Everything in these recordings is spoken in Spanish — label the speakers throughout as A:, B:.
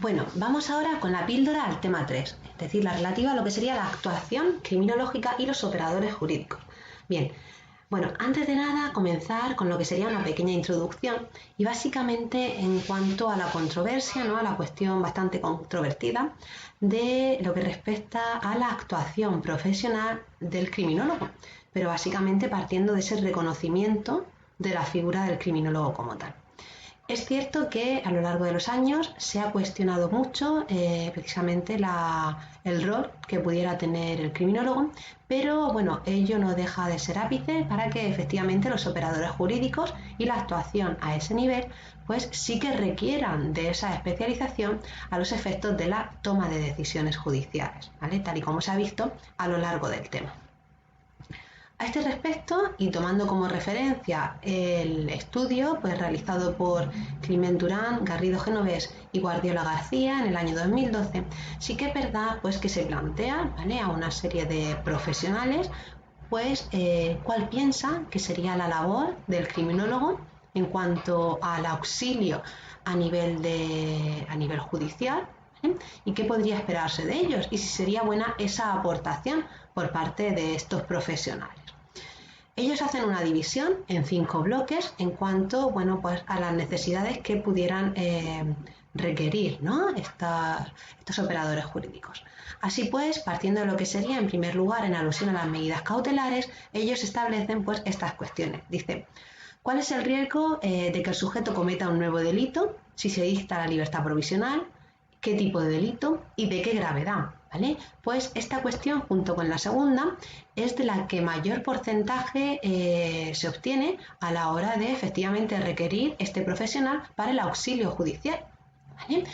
A: Bueno, vamos ahora con la píldora al tema 3, es decir, la relativa a lo que sería la actuación criminológica y los operadores jurídicos. Bien, bueno, antes de nada comenzar con lo que sería una pequeña introducción y básicamente en cuanto a la controversia, ¿no? A la cuestión bastante controvertida de lo que respecta a la actuación profesional del criminólogo, pero básicamente partiendo de ese reconocimiento de la figura del criminólogo como tal. Es cierto que a lo largo de los años se ha cuestionado mucho precisamente el rol que pudiera tener el criminólogo, pero bueno, ello no deja de ser ápice para que efectivamente los operadores jurídicos y la actuación a ese nivel pues sí que requieran de esa especialización a los efectos de la toma de decisiones judiciales, ¿vale? Tal y como se ha visto a lo largo del tema. A este respecto, y tomando como referencia el estudio pues, realizado por Climent Durán, Garrido Genovés y Guardiola García en el año 2012, sí que es verdad pues, que se plantea, ¿vale?, a una serie de profesionales pues, cuál piensa que sería la labor del criminólogo en cuanto al auxilio a nivel judicial, ¿eh? Y qué podría esperarse de ellos y si sería buena esa aportación por parte de estos profesionales. Ellos hacen una división en 5 bloques en cuanto, bueno, pues a las necesidades que pudieran requerir, ¿no?, estos operadores jurídicos. Así pues, partiendo de lo que sería, en primer lugar, en alusión a las medidas cautelares, ellos establecen pues estas cuestiones. Dice, ¿cuál es el riesgo de que el sujeto cometa un nuevo delito si se dicta la libertad provisional? ¿Qué tipo de delito y de qué gravedad? ¿Vale? Pues esta cuestión, junto con la segunda, es de la que mayor porcentaje se obtiene a la hora de efectivamente requerir este profesional para el auxilio judicial. ¿Vale?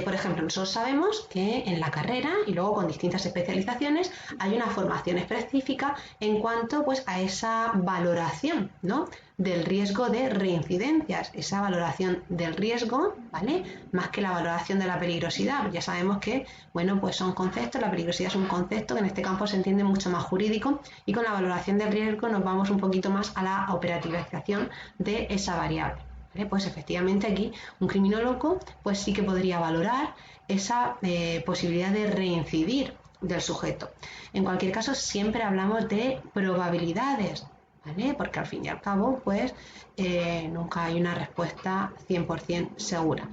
A: Por ejemplo, nosotros sabemos que en la carrera y luego con distintas especializaciones hay una formación específica en cuanto pues, a esa valoración, ¿no?, del riesgo de reincidencias, esa valoración del riesgo, ¿vale?, más que la valoración de la peligrosidad. Ya sabemos que, bueno, pues son conceptos, la peligrosidad es un concepto que en este campo se entiende mucho más jurídico y con la valoración del riesgo nos vamos un poquito más a la operativización de esa variable. Pues efectivamente aquí un criminólogo pues sí que podría valorar esa posibilidad de reincidir del sujeto. En cualquier caso siempre hablamos de probabilidades, ¿vale?, porque al fin y al cabo pues nunca hay una respuesta 100% segura.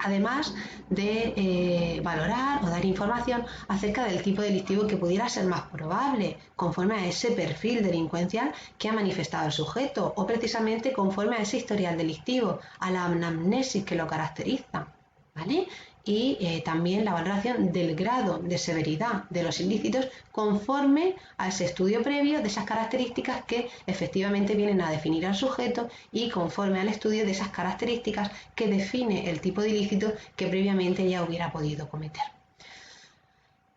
A: Además de valorar o dar información acerca del tipo delictivo que pudiera ser más probable conforme a ese perfil delincuencial que ha manifestado el sujeto o precisamente conforme a ese historial delictivo, a la anamnesis que lo caracteriza, ¿vale? Y también la valoración del grado de severidad de los ilícitos conforme a ese estudio previo de esas características que efectivamente vienen a definir al sujeto y conforme al estudio de esas características que define el tipo de ilícito que previamente ya hubiera podido cometer.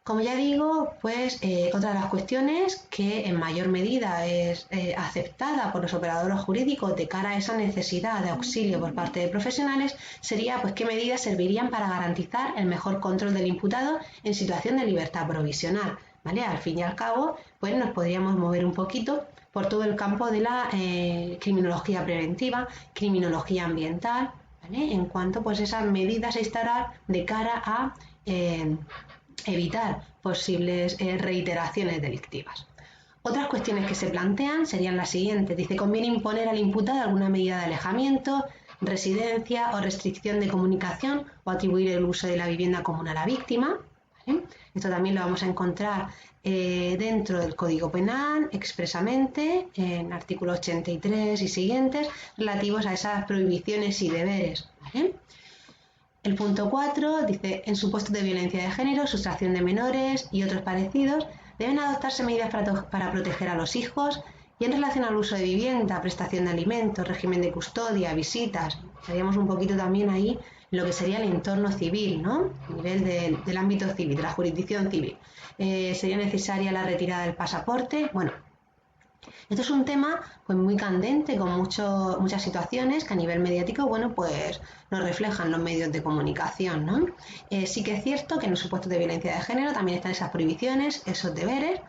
A: Como ya digo, pues otra de las cuestiones que en mayor medida es aceptada por los operadores jurídicos de cara a esa necesidad de auxilio por parte de profesionales sería pues qué medidas servirían para garantizar el mejor control del imputado en situación de libertad provisional, ¿vale? Al fin y al cabo, pues nos podríamos mover un poquito por todo el campo de la criminología preventiva, criminología ambiental, ¿vale?, en cuanto pues esas medidas a instaurar de cara a evitar posibles reiteraciones delictivas. Otras cuestiones que se plantean serían las siguientes. Dice, ¿conviene imponer al imputado alguna medida de alejamiento, residencia o restricción de comunicación o atribuir el uso de la vivienda común a la víctima? ¿Vale? Esto también lo vamos a encontrar dentro del Código Penal expresamente en artículo 83 y siguientes relativos a esas prohibiciones y deberes, ¿vale? El punto 4 dice, en supuestos de violencia de género, sustracción de menores y otros parecidos, deben adoptarse medidas para proteger a los hijos y en relación al uso de vivienda, prestación de alimentos, régimen de custodia, visitas. Estaríamos un poquito también ahí en lo que sería el entorno civil, ¿no?, a nivel del ámbito civil, de la jurisdicción civil. ¿Sería necesaria la retirada del pasaporte? Bueno, esto es un tema pues muy candente con muchas situaciones que a nivel mediático, bueno, pues nos reflejan los medios de comunicación, ¿no? Sí que es cierto que en los supuestos de violencia de género también están esas prohibiciones, esos deberes,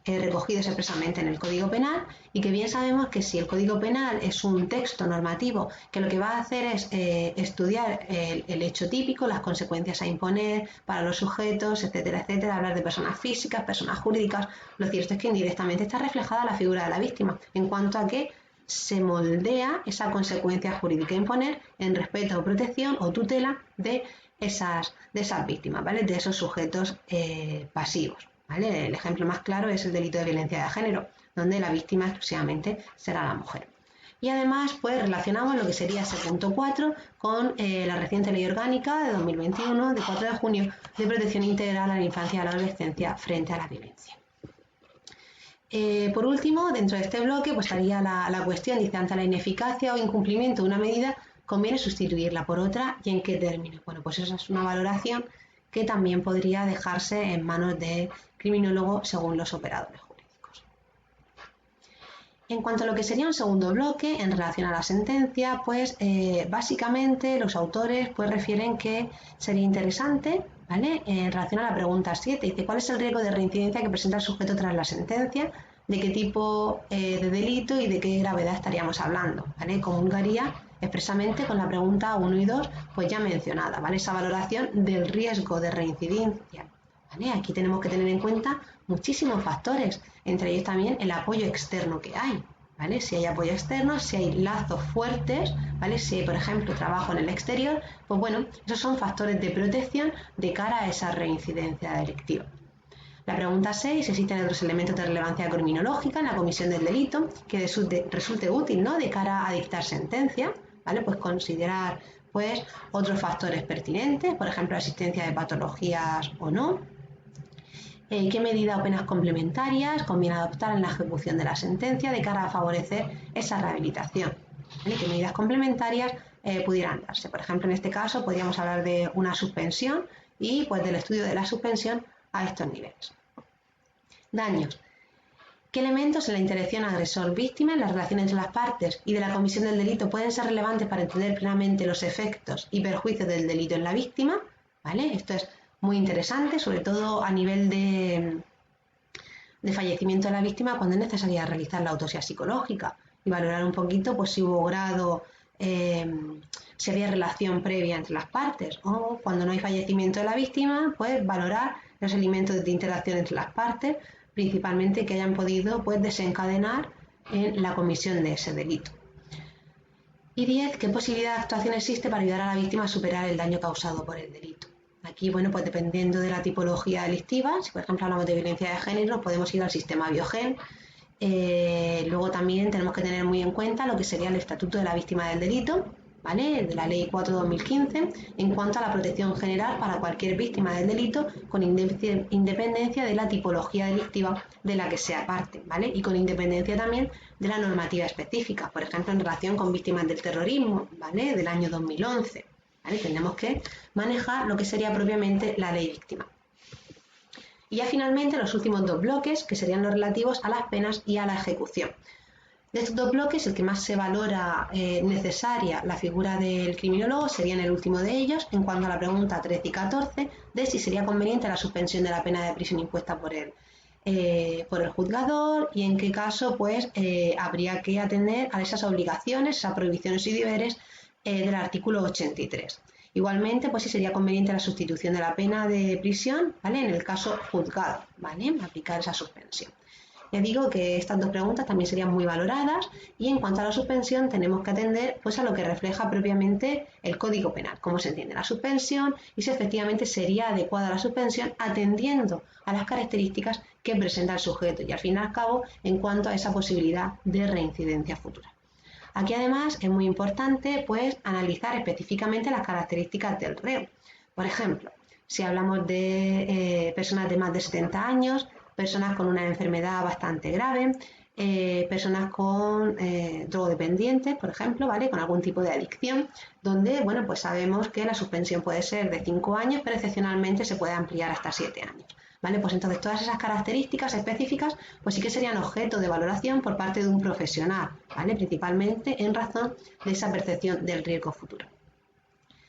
A: recogidos expresamente en el Código Penal y que bien sabemos que si el Código Penal es un texto normativo que lo que va a hacer es estudiar el hecho típico, las consecuencias a imponer para los sujetos, etcétera, etcétera, hablar de personas físicas, personas jurídicas, lo cierto es que indirectamente está reflejada la figura de la víctima en cuanto a que se moldea esa consecuencia jurídica a imponer en respeto o protección o tutela de esas víctimas, ¿vale? De esos sujetos pasivos. ¿Vale? El ejemplo más claro es el delito de violencia de género, donde la víctima exclusivamente será la mujer. Y además, pues relacionamos lo que sería ese punto 4 con la reciente ley orgánica de 2021, de 4 de junio, de protección integral a la infancia y a la adolescencia frente a la violencia. Por último, dentro de este bloque, pues estaría la cuestión, dice, ante la ineficacia o incumplimiento de una medida, conviene sustituirla por otra y en qué términos. Bueno, pues esa es una valoración que también podría dejarse en manos del criminólogo según los operadores jurídicos. En cuanto a lo que sería un segundo bloque en relación a la sentencia, pues básicamente los autores pues refieren que sería interesante, ¿vale? En relación a la pregunta 7, dice ¿cuál es el riesgo de reincidencia que presenta el sujeto tras la sentencia? ¿De qué tipo de delito y de qué gravedad estaríamos hablando? ¿Vale? Comulgaría expresamente con la pregunta 1 y 2, pues ya mencionada, ¿vale? Esa valoración del riesgo de reincidencia, ¿vale? Aquí tenemos que tener en cuenta muchísimos factores, entre ellos también el apoyo externo que hay, ¿vale? Si hay apoyo externo, si hay lazos fuertes, ¿vale? Si hay, por ejemplo, trabajo en el exterior, pues bueno, esos son factores de protección de cara a esa reincidencia delictiva. La pregunta 6, ¿existen otros elementos de relevancia criminológica en la comisión del delito que resulte útil, ¿no? De cara a dictar sentencia, ¿vale? Pues considerar pues otros factores pertinentes, por ejemplo, la existencia de patologías o no. ¿Qué medidas o penas complementarias conviene adoptar en la ejecución de la sentencia de cara a favorecer esa rehabilitación? ¿Vale? ¿Qué medidas complementarias pudieran darse? Por ejemplo, en este caso podríamos hablar de una suspensión y pues del estudio de la suspensión a estos niveles. Daños. ¿Qué elementos en la interacción agresor-víctima, en las relaciones entre las partes y de la comisión del delito pueden ser relevantes para entender plenamente los efectos y perjuicios del delito en la víctima? ¿Vale? Esto es muy interesante, sobre todo a nivel de fallecimiento de la víctima, cuando es necesaria realizar la autopsia psicológica y valorar un poquito pues, si hubo grado, si había relación previa entre las partes, o cuando no hay fallecimiento de la víctima, pues valorar los elementos de interacción entre las partes, principalmente que hayan podido pues, desencadenar en la comisión de ese delito. Y 10. ¿Qué posibilidad de actuación existe para ayudar a la víctima a superar el daño causado por el delito? Aquí, bueno, pues dependiendo de la tipología delictiva, si por ejemplo hablamos de violencia de género, podemos ir al sistema Biogen. Luego también tenemos que tener muy en cuenta lo que sería el Estatuto de la Víctima del Delito, ¿vale? De la Ley 4/2015, en cuanto a la protección general para cualquier víctima del delito, con independencia de la tipología delictiva de la que sea parte, ¿vale? Y con independencia también de la normativa específica, por ejemplo, en relación con víctimas del terrorismo, ¿vale? Del año 2011, ¿vale? Tenemos que manejar lo que sería propiamente la ley víctima. Y ya finalmente los últimos dos bloques, que serían los relativos a las penas y a la ejecución. De estos dos bloques, el que más se valora necesaria la figura del criminólogo sería en el último de ellos, en cuanto a la pregunta 13 y 14, de si sería conveniente la suspensión de la pena de prisión impuesta por el juzgador y en qué caso pues habría que atender a esas obligaciones, esas prohibiciones y deberes del artículo 83. Igualmente, pues sí sería conveniente la sustitución de la pena de prisión, ¿vale? En el caso juzgado, ¿vale? Aplicar esa suspensión. Ya digo que estas dos preguntas también serían muy valoradas y en cuanto a la suspensión tenemos que atender pues a lo que refleja propiamente el Código Penal, cómo se entiende la suspensión y si efectivamente sería adecuada la suspensión atendiendo a las características que presenta el sujeto y al fin y al cabo en cuanto a esa posibilidad de reincidencia futura. Aquí además es muy importante pues analizar específicamente las características del reo. Por ejemplo, si hablamos de personas de más de 70 años, personas con una enfermedad bastante grave, personas con drogodependientes, por ejemplo, ¿vale? Con algún tipo de adicción, donde, bueno, pues sabemos que la suspensión puede ser de 5 años, pero excepcionalmente se puede ampliar hasta 7 años. ¿Vale? Pues entonces todas esas características específicas pues sí que serían objeto de valoración por parte de un profesional, ¿vale? Principalmente en razón de esa percepción del riesgo futuro.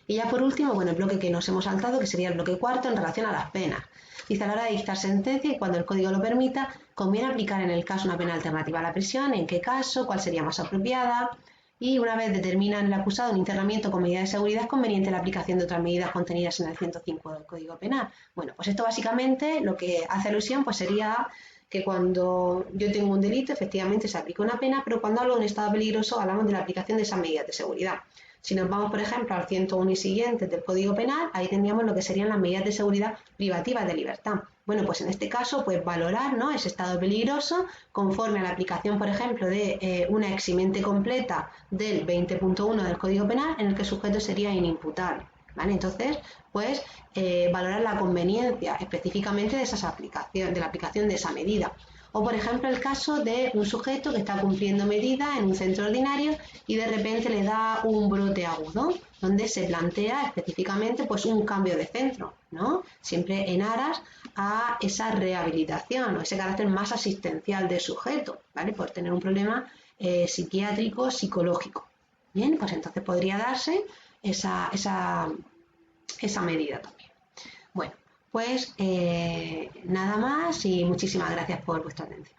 A: Y ya por último, bueno, el bloque que nos hemos saltado, que sería el bloque cuarto en relación a las penas. Dice, a la hora de dictar sentencia y cuando el código lo permita, conviene aplicar en el caso una pena alternativa a la prisión, en qué caso, cuál sería más apropiada. Y una vez determina en el acusado un internamiento con medida de seguridad, es conveniente la aplicación de otras medidas contenidas en el 105 del Código Penal. Bueno, pues esto básicamente lo que hace alusión pues sería que cuando yo tengo un delito, efectivamente se aplica una pena, pero cuando hablo de un estado peligroso hablamos de la aplicación de esas medidas de seguridad. Si nos vamos, por ejemplo, al 101 y siguientes del Código Penal, ahí tendríamos lo que serían las medidas de seguridad privativas de libertad. Bueno, pues en este caso, pues valorar, ¿no?, ese estado peligroso conforme a la aplicación, por ejemplo, de una eximente completa del 20.1 del Código Penal, en el que el sujeto sería inimputable. ¿Vale? Entonces, pues valorar la conveniencia específicamente de esas aplicaciones, de la aplicación de esa medida. O, por ejemplo, el caso de un sujeto que está cumpliendo medida en un centro ordinario y de repente le da un brote agudo, donde se plantea específicamente pues un cambio de centro, ¿no? Siempre en aras a esa rehabilitación o ese carácter más asistencial del sujeto, ¿vale? Por tener un problema psiquiátrico, psicológico. Bien, pues entonces podría darse esa medida también. Bueno, pues nada más y muchísimas gracias por vuestra atención.